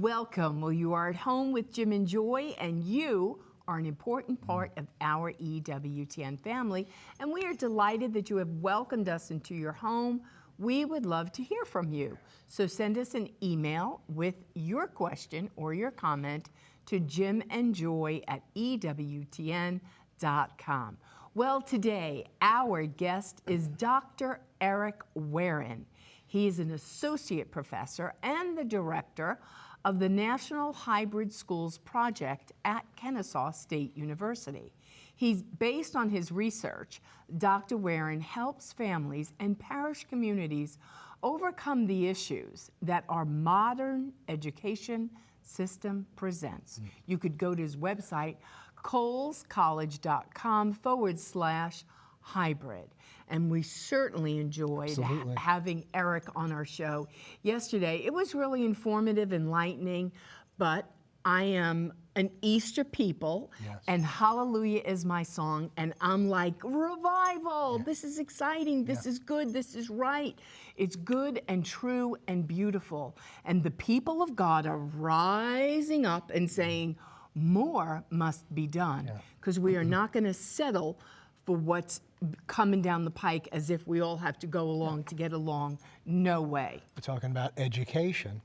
Welcome. Well, you are at home with Jim and Joy, and you are an important part of our EWTN family, and we are delighted that you have welcomed us into your home. We would love to hear from you. So send us an email with your question or your comment to jimandjoy@ewtn.com. Well, today, our guest is Dr. Eric Wearne. He is an associate professor and the director of the National Hybrid Schools Project at Kennesaw State University. He's based on his research. Dr. Wearne helps families and parish communities overcome the issues that our modern education system presents. You could go to his website, colescollege.com/hybrid. And we certainly enjoyed having Eric on our show yesterday. It was really informative, enlightening, but I am an Easter people, and Hallelujah is my song, and I'm like, revival, this is exciting, this is good, this is right. It's good and true and beautiful. And the people of God are rising up and saying, more must be done, because we are not going to settle for what's coming down the pike as if we all have to go along to get along. No way. We're talking about education,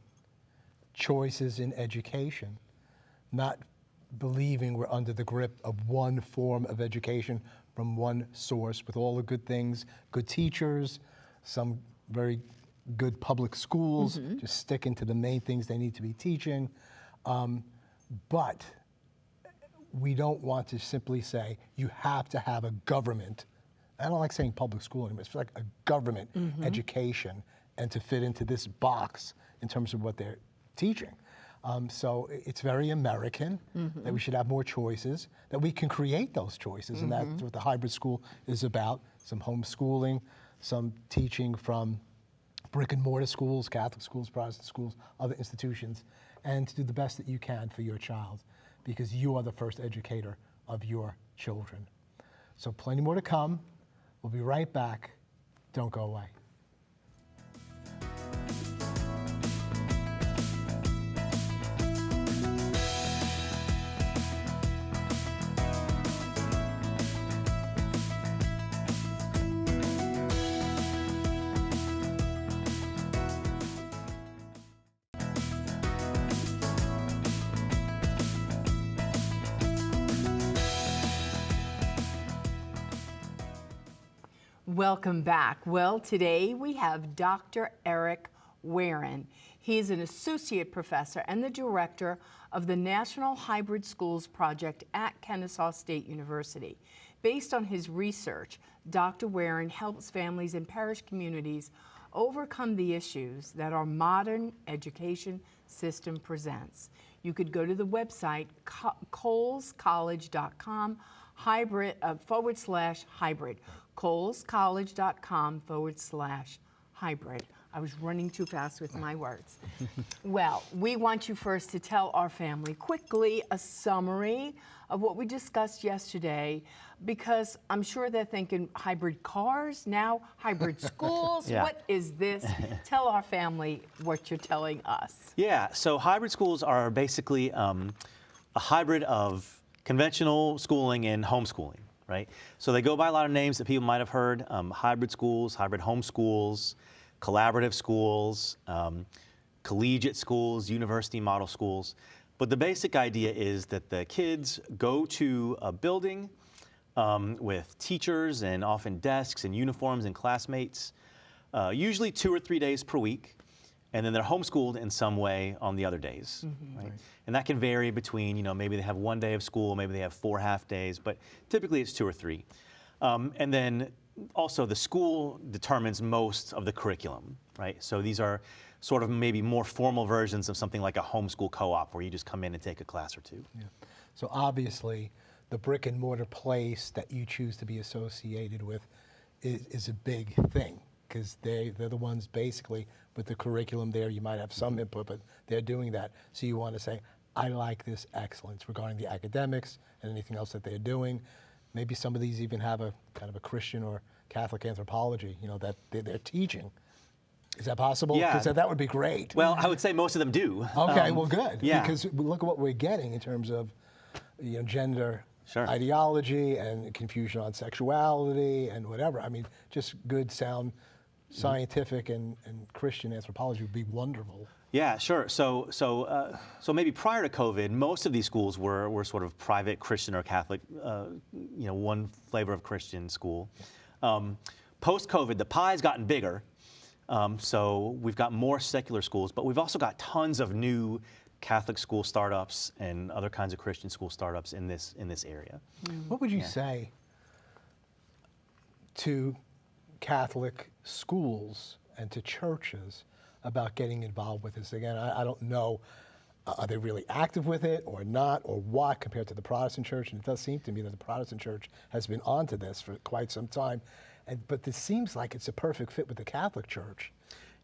choices in education, not believing we're under the grip of one form of education from one source with all the good things, good teachers, some very good public schools, just sticking to the main things they need to be teaching. But we don't want to simply say you have to have a government. I don't like saying public school anymore. It's like a government education and to fit into this box in terms of what they're teaching. So it's very American that we should have more choices, that we can create those choices, and that's what the hybrid school is about. Some homeschooling, some teaching from brick and mortar schools, Catholic schools, Protestant schools, other institutions, and to do the best that you can for your child, because you are the first educator of your children. So plenty more to come. We'll be right back. Don't go away. Welcome back. Well, today we have Dr. Eric Wearne. He is an associate professor and the director of the National Hybrid Schools Project at Kennesaw State University. Based on his research, Dr. Wearne helps families and parish communities overcome the issues that our modern education system presents. You could go to the website, colescollege.com /hybrid, colescollege.com/hybrid. I was running too fast with my words. Well, we want you first to tell our family quickly a summary of what we discussed yesterday, because I'm sure they're thinking hybrid cars, now hybrid schools. What is this? Tell our family what you're telling us. Yeah, so hybrid schools are basically a hybrid of conventional schooling and homeschooling, right? So they go by a lot of names that people might have heard: hybrid schools, hybrid homeschools, collaborative schools, collegiate schools, university model schools. But the basic idea is that the kids go to a building with teachers and often desks and uniforms and classmates, usually 2 or 3 days per week. And then they're homeschooled in some way on the other days, right? And that can vary between, you know, maybe they have 1 day of school, maybe they have 4 half days, but typically it's 2 or 3. And then also the school determines most of the curriculum, right? So these are sort of maybe more formal versions of something like a homeschool co-op where you just come in and take a class or two. So obviously the brick and mortar place that you choose to be associated with is a big thing, because they're the ones basically with the curriculum there. You might have some input, but they're doing that. So you want to say, I like this excellence regarding the academics and anything else that they're doing. Maybe some of these even have a kind of a Christian or Catholic anthropology, you know, that they're teaching Is that possible? Yeah. Because that would be great. Well, I would say most of them do. Okay, well, good. Yeah. Because look at what we're getting in terms of gender Sure. ideology and confusion on sexuality and whatever. I mean, just good, sound, scientific and Christian anthropology would be wonderful. Yeah, sure. So maybe prior to COVID, most of these schools were sort of private Christian or Catholic, one flavor of Christian school. Post-COVID, the pie's gotten bigger. So we've got more secular schools, but we've also got tons of new Catholic school startups and other kinds of Christian school startups in this area. What would you say to Catholic schools and to churches about getting involved with this? Again, I don't know, are they really active with it or not, or what, compared to the Protestant church? And it does seem to me that the Protestant church has been onto this for quite some time. But this seems like it's a perfect fit with the Catholic church.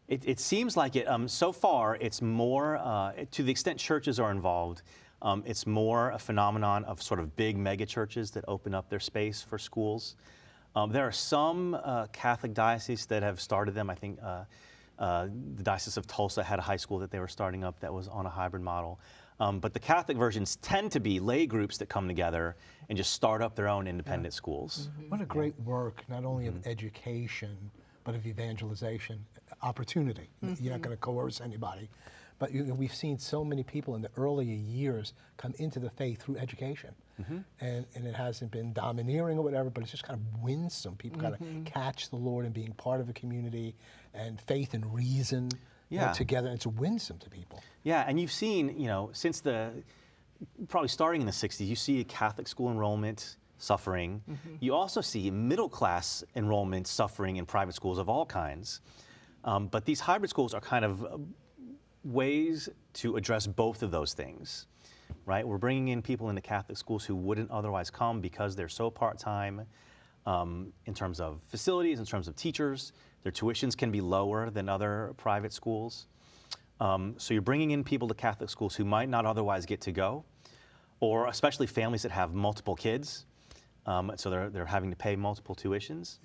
It seems like it. So far, it's more, to the extent churches are involved, it's more a phenomenon of sort of big mega churches that open up their space for schools. There are some Catholic dioceses that have started them. I think the Diocese of Tulsa had a high school that they were starting up that was on a hybrid model. But the Catholic versions tend to be lay groups that come together and just start up their own independent schools. What a great work, not only of education, but of evangelization, opportunity. You're not going to coerce anybody. But we've seen so many people in the earlier years come into the faith through education. And it hasn't been domineering or whatever, but it's just kind of winsome. People kind of catch the Lord and being part of a community, and faith and reason together. It's winsome to people. Yeah, and you've seen, since probably starting in the 60s, you see a Catholic school enrollment suffering. You also see middle class enrollment suffering in private schools of all kinds. But these hybrid schools are kind of ways to address both of those things, right? We're bringing in people into Catholic schools who wouldn't otherwise come because they're so part-time in terms of facilities, in terms of teachers. Their tuitions can be lower than other private schools. So you're bringing in people to Catholic schools who might not otherwise get to go, or especially families that have multiple kids. So they're having to pay multiple tuitions.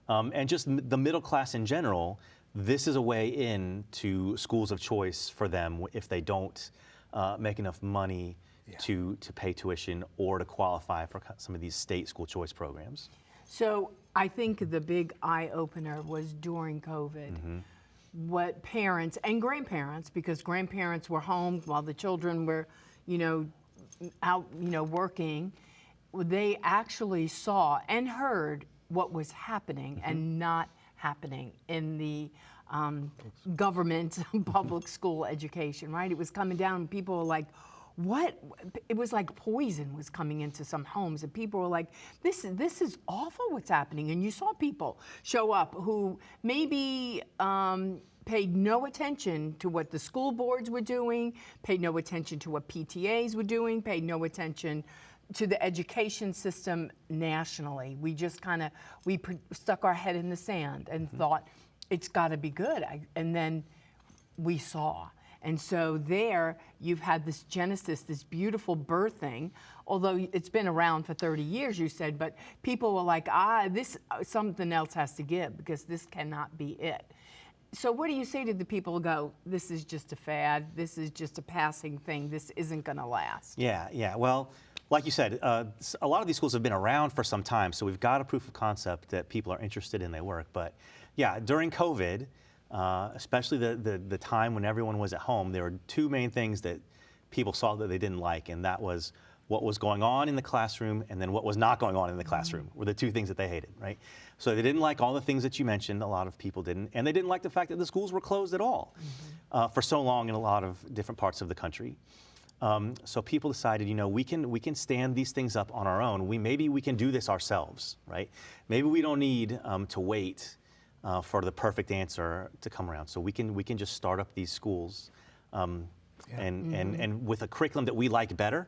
And just the middle class in general, this is a way in to schools of choice for them if they don't make enough money to pay tuition or to qualify for some of these state school choice programs. So I think the big eye-opener was during COVID. What parents and grandparents, because grandparents were home while the children were, out, working, they actually saw and heard what was happening and not happening in the government public school education, right? It was coming down and people were like, what? It was like poison was coming into some homes, and people were like, this is awful what's happening. And you saw people show up who maybe paid no attention to what the school boards were doing, paid no attention to what PTAs were doing, paid no attention to the education system nationally. We just we stuck our head in the sand and thought, it's got to be good. And then we saw. And so there you've had this genesis, this beautiful birthing, although it's been around for 30 years, you said, but people were like, something else has to give because this cannot be it. So what do you say to the people who go, this is just a fad, this is just a passing thing, this isn't going to last? Yeah. Well, like you said, a lot of these schools have been around for some time, so we've got a proof of concept that people are interested in, they work. But yeah, during COVID, especially the time when everyone was at home, there were two main things that people saw that they didn't like, and that was what was going on in the classroom and then what was not going on in the classroom were the two things that they hated, right? So they didn't like all the things that you mentioned, a lot of people didn't, and they didn't like the fact that the schools were closed at all for so long in a lot of different parts of the country. So people decided, we can stand these things up on our own. Maybe we can do this ourselves, right? Maybe we don't need to wait for the perfect answer to come around. So we can just start up these schools and with a curriculum that we like better.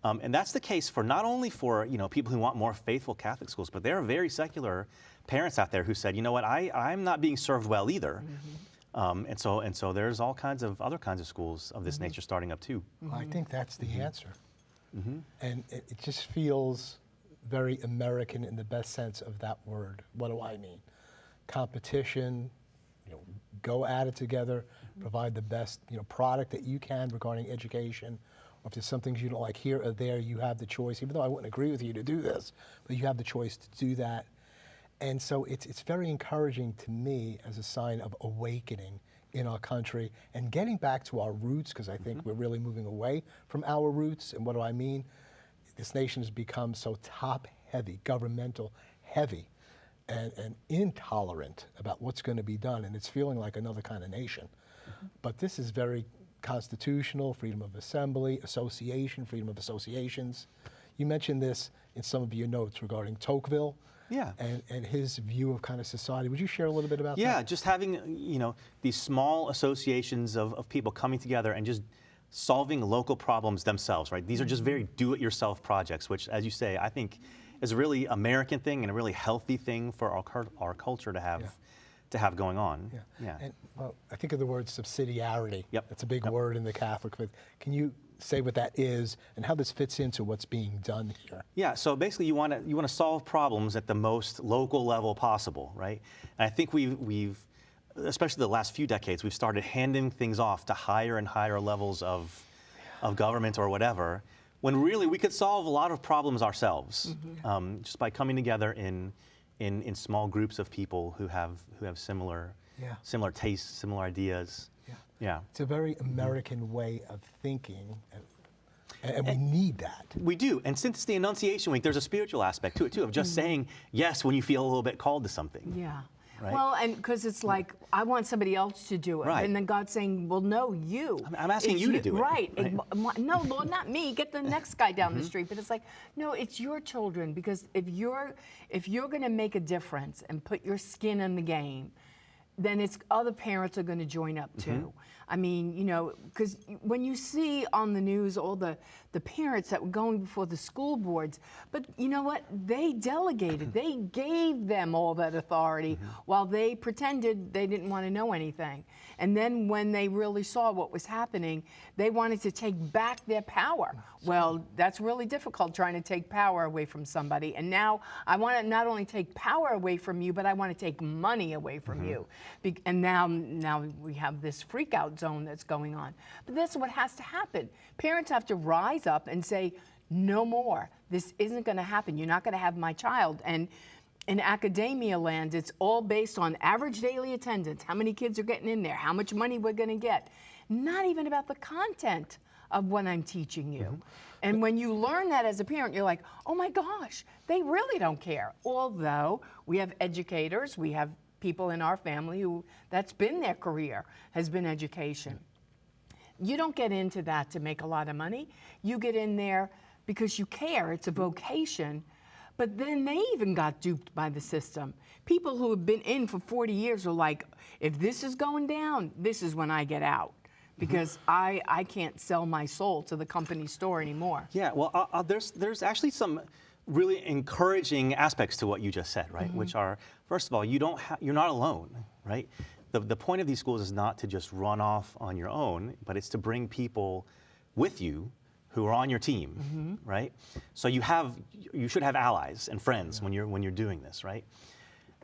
And that's the case for not only for people who want more faithful Catholic schools, but there are very secular parents out there who said, you know what, I'm not being served well either. And so there's all kinds of other kinds of schools of this nature starting up too. Well, I think that's the answer. And it just feels very American in the best sense of that word. What do I mean? Competition, go at it together, provide the best product that you can regarding education. Or if there's some things you don't like here or there, you have the choice, even though I wouldn't agree with you to do this, but you have the choice to do that. And so it's very encouraging to me as a sign of awakening in our country and getting back to our roots, because I think we're really moving away from our roots. And what do I mean? This nation has become so top-heavy, governmental heavy, and intolerant about what's going to be done, and it's feeling like another kind of nation. But this is very constitutional, freedom of assembly, association, freedom of associations. You mentioned this in some of your notes regarding Tocqueville. Yeah. And his view of kind of society. Would you share a little bit about that? Yeah, just having, these small associations of people coming together and just solving local problems themselves, right? These are just very do-it-yourself projects, which, as you say, I think is a really American thing and a really healthy thing for our culture to have going on. Yeah. And well, I think of the word subsidiarity. Yep. That's a big word in the Catholic faith. Can you say what that is and how this fits into what's being done here? Yeah, so basically you want to solve problems at the most local level possible, right? And I think we've especially the last few decades, we've started handing things off to higher and higher levels of government or whatever, when really we could solve a lot of problems ourselves, just by coming together in small groups of people who have similar tastes, similar ideas. Yeah. It's a very American way of thinking, and we need that. We do, and since it's the Annunciation Week, there's a spiritual aspect to it too, of just saying yes when you feel a little bit called to something. Yeah. Right? Well, and because it's like, I want somebody else to do it. Right. And then God's saying, well, no, you. I'm asking It's you to do it. Right. No, Lord, not me. Get the next guy down the street. But it's like, no, it's your children. Because if you're going to make a difference and put your skin in the game, then it's other parents are going to join up too. I mean, because when you see on the news all the parents that were going before the school boards, but you know what? They delegated. They gave them all that authority while they pretended they didn't want to know anything. And then when they really saw what was happening, they wanted to take back their power. Well, that's really difficult, trying to take power away from somebody. And now I want to not only take power away from you, but I want to take money away from you. And now we have this freak out zone that's going on. But that's what has to happen. Parents have to rise up and say, no more. This isn't going to happen. You're not going to have my child. And in academia land, it's all based on average daily attendance, how many kids are getting in there, how much money we're going to get. Not even about the content of what I'm teaching you. And when you learn that as a parent, you're like, oh my gosh, they really don't care. Although we have educators, we have people in our family who that's been their career, has been education. You don't get into that to make a lot of money. You get in there because you care. It's a vocation. But then they even got duped by the system. People who have been in for 40 years are like, if this is going down, this is when I get out. Because I can't sell my soul to the company store anymore. Yeah, well, there's actually some really encouraging aspects to what you just said, right? Which are, first of all, you're not alone, right? The point of these schools is not to just run off on your own, but it's to bring people with you who are on your team, right? So you should have allies and friends when you're doing this, right?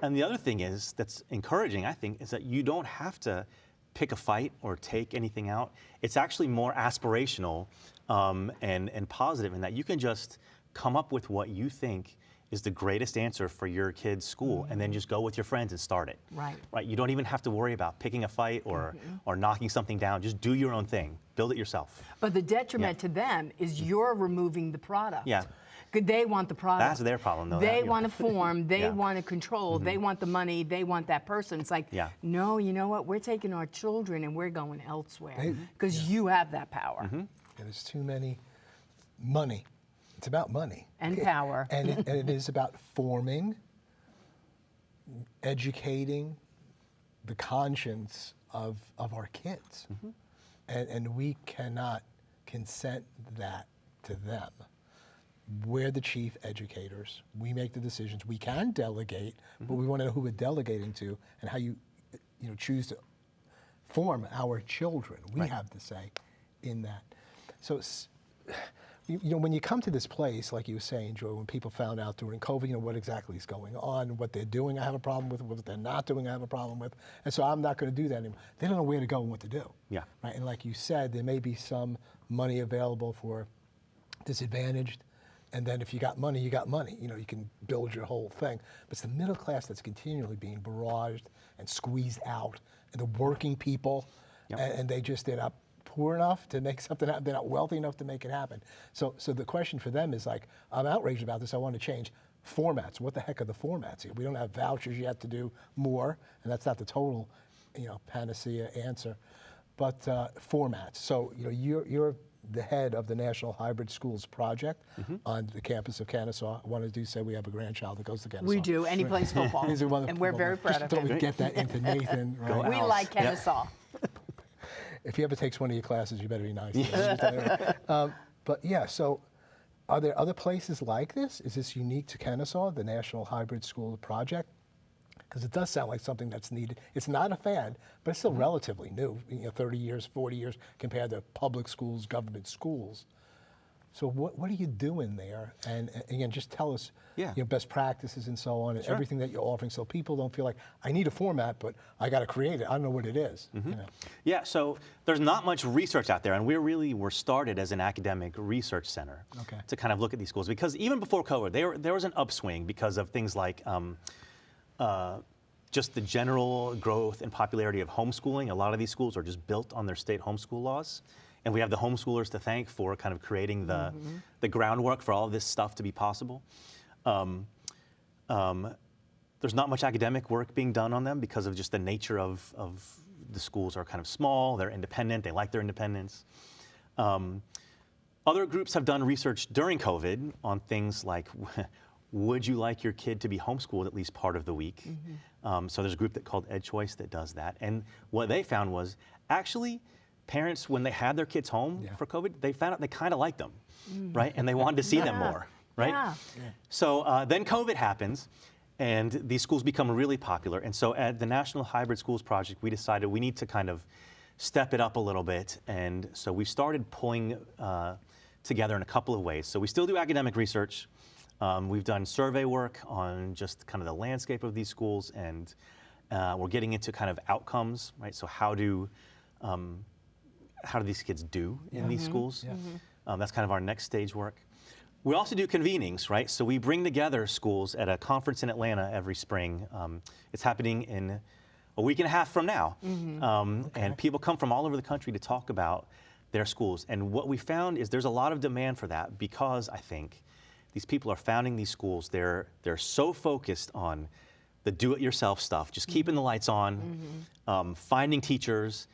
And the other thing that's encouraging, I think, is that you don't have to pick a fight or take anything out. It's actually more aspirational and positive in that you can just come up with what you think is the greatest answer for your kid's school, and then just go with your friends and start it. Right. Right. You don't even have to worry about picking a fight or knocking something down. Just do your own thing. Build it yourself. But the detriment to them is you're removing the product. Yeah. They want the product. That's their problem, though. They want to form. They Yeah. want to control. They want the money. They want that person. It's like, no, you know what? We're taking our children and we're going elsewhere because you have that power. And there's too many money. It's about money. And power. And it is about forming, educating the conscience of our kids. And we cannot consent that to them. We're the chief educators. We make the decisions. We can delegate, but we want to know who we're delegating to and how you choose to form our children. We have to say in that. So when you come to this place, like you were saying, Joy, when people found out during COVID, what exactly is going on, what they're doing, I have a problem with, what they're not doing, I have a problem with, and so I'm not going to do that anymore. They don't know where to go and what to do. Yeah. Right, and like you said, there may be some money available for disadvantaged, and then if you got money, you got money. You can build your whole thing. But it's the middle class that's continually being barraged and squeezed out, and the working people, and they're not poor enough to make something happen. They're not wealthy enough to make it happen. So the question for them is like, I'm outraged about this. I want to change formats. What the heck are the formats here? We don't have vouchers yet to do more, and that's not the total, panacea answer, but formats. So you're the head of the National Hybrid Schools Project on the campus of Kennesaw. I wanted to say we have a grandchild that goes to Kennesaw. We do, and he plays football, He's a wonderful and we're very proud Just of thought him. we'd get that into Nathan. Right? We like Kennesaw. If he ever takes one of your classes, you better be nice. But yeah, so are there other places like this? Is this unique to Kennesaw, the National Hybrid School Project? Because it does sound like something that's needed. It's not a fad, but it's still relatively new, 30 years, 40 years compared to public schools, government schools. So what are you doing there? And again, just tell us best practices and so on, and everything that you're offering, so people don't feel like, I need a format, but I got to create it. I don't know what it is. Yeah, so there's not much research out there, and we're started as an academic research center to kind of look at these schools. Because even before COVID, there was an upswing because of things like just the general growth and popularity of homeschooling. A lot of these schools are just built on their state homeschool laws. And we have the homeschoolers to thank for kind of creating the groundwork for all of this stuff to be possible. There's not much academic work being done on them because of just the nature of the schools are kind of small, they're independent, they like their independence. Other groups have done research during COVID on things like, would you like your kid to be homeschooled at least part of the week? So there's a group called EdChoice that does that. And what they found was actually, parents, when they had their kids home for COVID, they found out they kind of liked them, right? And they wanted to see them more, right? So then COVID happens, and these schools become really popular. And so at the National Hybrid Schools Project, we decided we need to kind of step it up a little bit. And so we started pulling together in a couple of ways. So we still do academic research. We've done survey work on just kind of the landscape of these schools, and we're getting into kind of outcomes, right? So how do these kids do in these schools? That's kind of our next stage work. We also do convenings, right? So we bring together schools at a conference in Atlanta every spring. It's happening in a week and a half from now. And people come from all over the country to talk about their schools. And what we found is there's a lot of demand for that because I think these people are founding these schools. They're so focused on the do-it-yourself stuff, just keeping the lights on, finding teachers.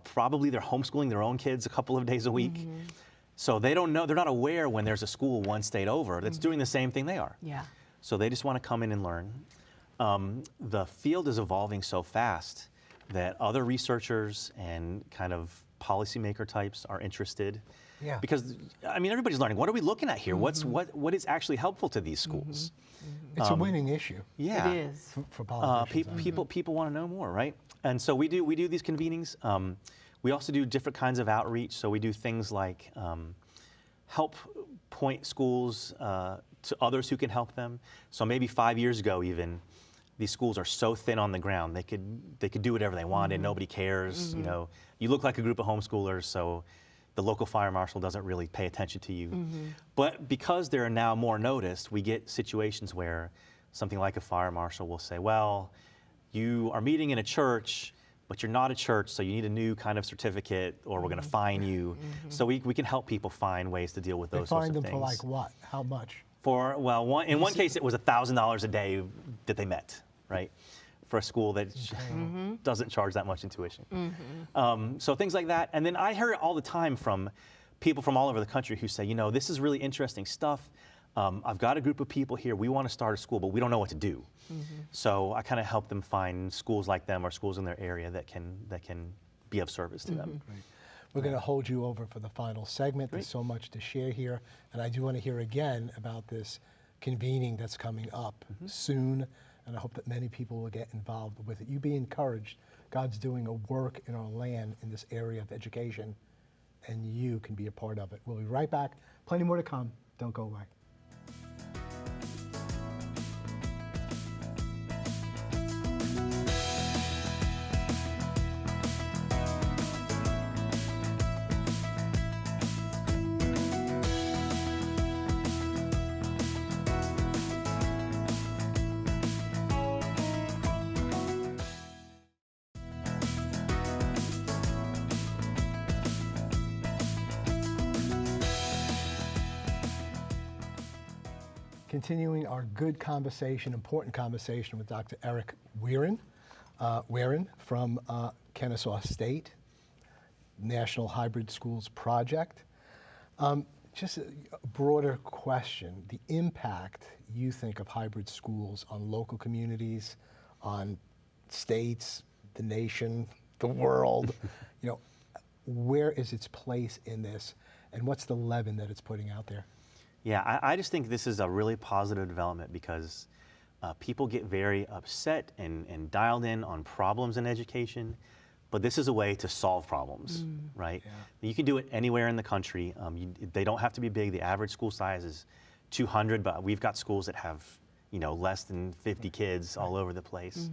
Probably they're homeschooling their own kids a couple of days a week. So they don't know, they're not aware when there's a school one state over that's doing the same thing they are. So they just want to come in and learn. The field is evolving so fast that other researchers and kind of policymaker types are interested. Because, I mean, everybody's learning. What are we looking at here? What is actually helpful to these schools? It's a winning issue. It is. For politicians. People want to know more, right? And so we do these convenings. We also do different kinds of outreach. So we do things like help point schools to others who can help them. So maybe 5 years ago even, these schools are so thin on the ground, they could do whatever they wanted, nobody cares. You look like a group of homeschoolers, so the local fire marshal doesn't really pay attention to you. But because they're now more noticed, we get situations where something like a fire marshal will say, well, you are meeting in a church, but you're not a church, so you need a new kind of certificate, or we're going to fine you. So we can help people find ways to deal with those sorts of things. Fine them for like what? How much? In one case, it was $1,000 a day that they met, right? For a school that doesn't charge that much in tuition. So things like that. And then I hear it all the time from people from all over the country who say, this is really interesting stuff. I've got a group of people here, we want to start a school, but we don't know what to do. So I kind of help them find schools like them or schools in their area that can be of service to them. Great. We're going to hold you over for the final segment. There's so much to share here. And I do want to hear again about this convening that's coming up soon. And I hope that many people will get involved with it. You be encouraged. God's doing a work in our land in this area of education. and you can be a part of it. We'll be right back. Plenty more to come. Don't go away. Continuing our good conversation, important conversation with Dr. Eric Wearne, from Kennesaw State, National Hybrid Schools Project. Just a broader question, the impact you think of hybrid schools on local communities, on states, the nation, the world, where is its place in this, and what's the leaven that it's putting out there? Yeah, I just think this is a really positive development because people get very upset and dialed in on problems in education, but this is a way to solve problems, right? Yeah. You can do it anywhere in the country. They don't have to be big. The average school size is 200, but we've got schools that have, less than 50 kids all over the place.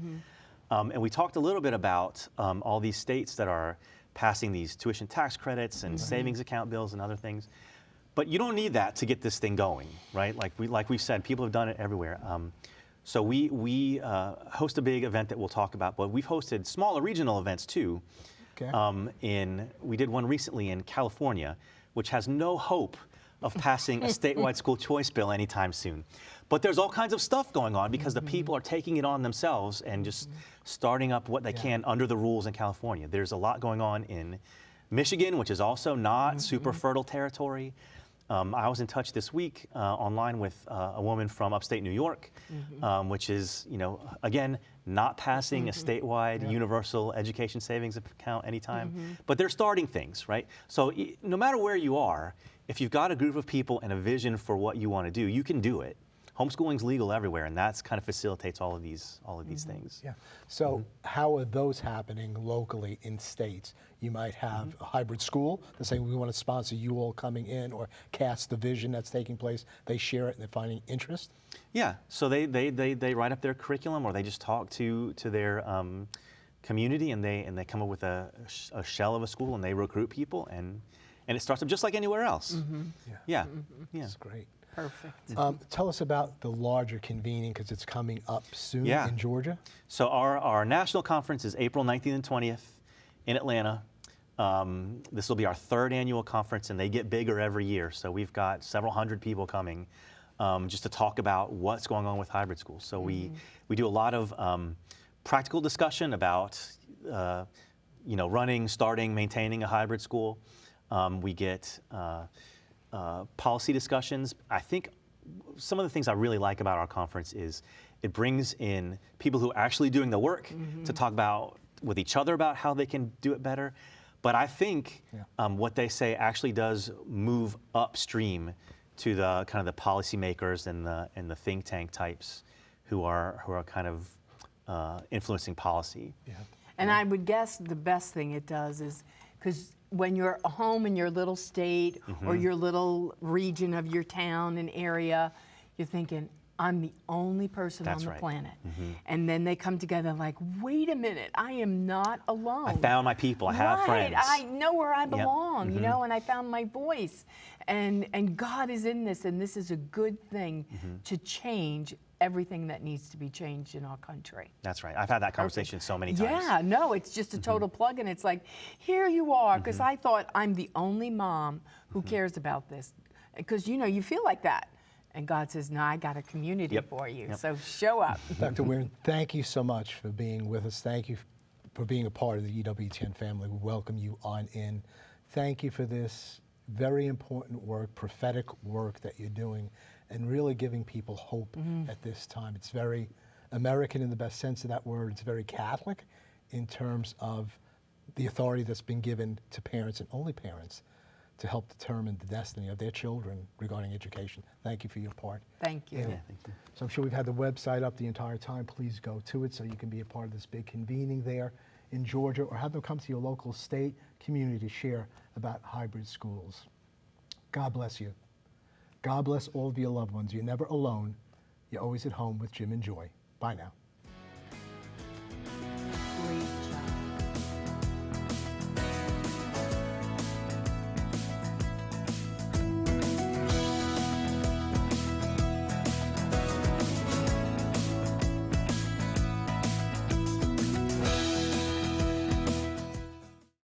And we talked a little bit about all these states that are passing these tuition tax credits and savings account bills and other things. But you don't need that to get this thing going, right? Like we've said, people have done it everywhere. So we host a big event that we'll talk about, but we've hosted smaller regional events too. Okay. We did one recently in California, which has no hope of passing a statewide school choice bill anytime soon. But there's all kinds of stuff going on because the people are taking it on themselves and just starting up what they can under the rules in California. There's a lot going on in Michigan, which is also not super fertile territory. I was in touch this week online with a woman from upstate New York, which is, again, not passing a statewide universal education savings account anytime, but they're starting things, right? So no matter where you are, if you've got a group of people and a vision for what you want to do, you can do it. Homeschooling's legal everywhere, and that's kind of facilitates all of these things. Yeah. So how are those happening locally in states? You might have a hybrid school that's saying we want to sponsor you all coming in, or cast the vision that's taking place. They share it and they're finding interest. Yeah. So they write up their curriculum, or they just talk to their community, and they come up with a shell of a school, and they recruit people, and it starts up just like anywhere else. Yeah. That's great. Perfect. Tell us about the larger convening, because it's coming up soon in Georgia. So our national conference is April 19th and 20th in Atlanta. This will be our third annual conference, and they get bigger every year. So we've got several hundred people coming just to talk about what's going on with hybrid schools. So we do a lot of practical discussion about running, starting, maintaining a hybrid school. We get policy discussions. I think some of the things I really like about our conference is it brings in people who are actually doing the work to talk about with each other about how they can do it better. But I think what they say actually does move upstream to the kind of the policymakers and the think tank types who are kind of influencing policy. Yeah. And I would guess the best thing it does is because when you're home in your little state or your little region of your town and area, you're thinking, I'm the only person on the planet. And then they come together like, wait a minute, I am not alone. I found my people, I have friends. I know where I belong, and I found my voice. And God is in this, and this is a good thing to change everything that needs to be changed in our country. That's right. I've had that conversation so many times. Yeah, no, it's just a total plug, and it's like, here you are, because I thought I'm the only mom who cares about this. Because, you feel like that. And God says, no, I got a community for you, so show up. Dr. Wearne, thank you so much for being with us. Thank you for being a part of the EWTN family. We welcome you on in. Thank you for this very important work, prophetic work that you're doing, and really giving people hope at this time. It's very American in the best sense of that word. It's very Catholic in terms of the authority that's been given to parents and only parents to help determine the destiny of their children regarding education. Thank you for your part. Thank you. Yeah, thank you. So I'm sure we've had the website up the entire time. Please go to it so you can be a part of this big convening there in Georgia, or have them come to your local state community to share about hybrid schools. God bless you. God bless all of your loved ones. You're never alone. You're always at home with Jim and Joy. Bye now.